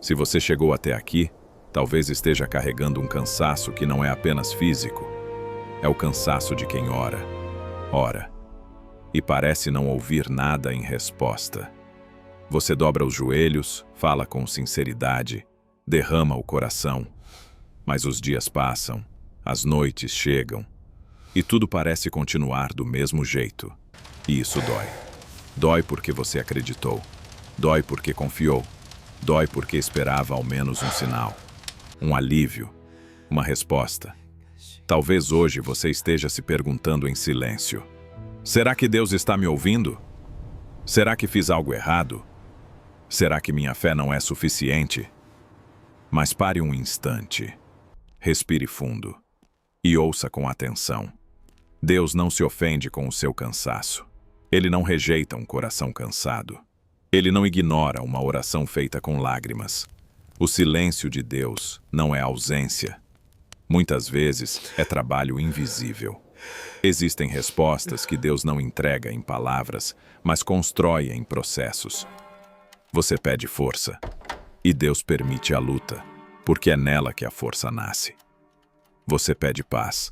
Se você chegou até aqui, talvez esteja carregando um cansaço que não é apenas físico. É o cansaço de quem ora, e parece não ouvir nada em resposta. Você dobra os joelhos, fala com sinceridade, derrama o coração. Mas os dias passam, as noites chegam, e tudo parece continuar do mesmo jeito. E isso dói. Dói porque você acreditou. Dói porque confiou. Dói porque esperava ao menos um sinal. Um alívio. Uma resposta. Talvez hoje você esteja se perguntando em silêncio: será que Deus está me ouvindo? Será que fiz algo errado? Será que minha fé não é suficiente? Mas pare um instante. Respire fundo. E ouça com atenção. Deus não se ofende com o seu cansaço. Ele não rejeita um coração cansado. Ele não ignora uma oração feita com lágrimas. O silêncio de Deus não é ausência. Muitas vezes é trabalho invisível. Existem respostas que Deus não entrega em palavras, mas constrói em processos. Você pede força, e Deus permite a luta, porque é nela que a força nasce. Você pede paz,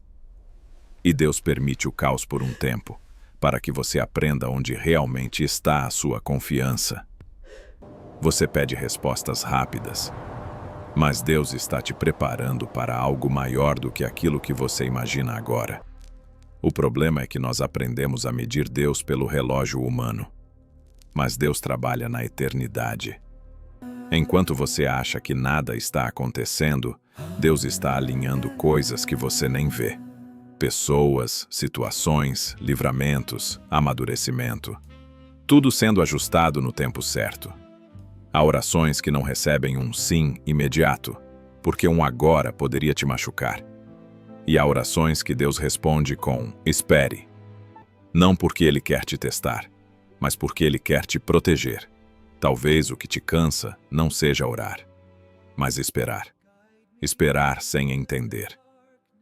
e Deus permite o caos por um tempo, para que você aprenda onde realmente está a sua confiança. Você pede respostas rápidas, mas Deus está te preparando para algo maior do que aquilo que você imagina agora. O problema é que nós aprendemos a medir Deus pelo relógio humano, mas Deus trabalha na eternidade. Enquanto você acha que nada está acontecendo, Deus está alinhando coisas que você nem vê. Pessoas, situações, livramentos, amadurecimento. Tudo sendo ajustado no tempo certo. Há orações que não recebem um sim imediato, porque um agora poderia te machucar. E há orações que Deus responde com espere. Não porque Ele quer te testar, mas porque Ele quer te proteger. Talvez o que te cansa não seja orar, mas esperar. Esperar sem entender.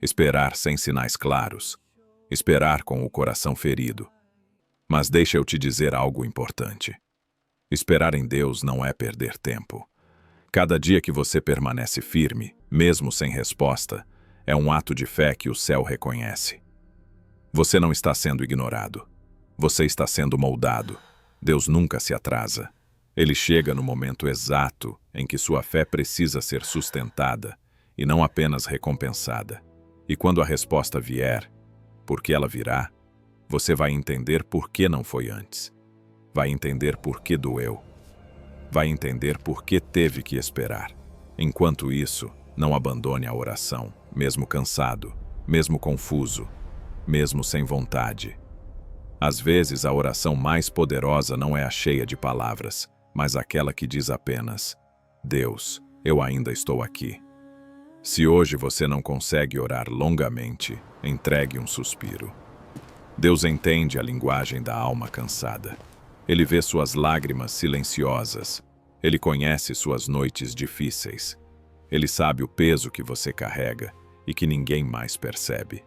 Esperar sem sinais claros. Esperar com o coração ferido. Mas deixa eu te dizer algo importante. Esperar em Deus não é perder tempo. Cada dia que você permanece firme, mesmo sem resposta, é um ato de fé que o céu reconhece. Você não está sendo ignorado. Você está sendo moldado. Deus nunca se atrasa. Ele chega no momento exato em que sua fé precisa ser sustentada e não apenas recompensada. E quando a resposta vier, porque ela virá, você vai entender por que não foi antes. Vai entender por que doeu. Vai entender por que teve que esperar. Enquanto isso, não abandone a oração, mesmo cansado, mesmo confuso, mesmo sem vontade. Às vezes, a oração mais poderosa não é a cheia de palavras, mas aquela que diz apenas: Deus, eu ainda estou aqui. Se hoje você não consegue orar longamente, entregue um suspiro. Deus entende a linguagem da alma cansada. Ele vê suas lágrimas silenciosas. Ele conhece suas noites difíceis. Ele sabe o peso que você carrega e que ninguém mais percebe.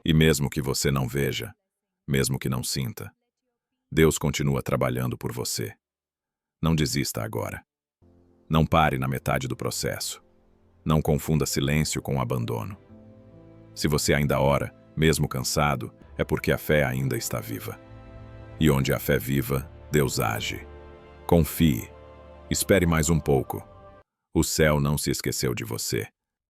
E mesmo que você não veja, mesmo que não sinta, Deus continua trabalhando por você. Não desista agora. Não pare na metade do processo. Não confunda silêncio com abandono. Se você ainda ora, mesmo cansado, é porque a fé ainda está viva. E onde a fé viva, Deus age. Confie. Espere mais um pouco. O céu não se esqueceu de você.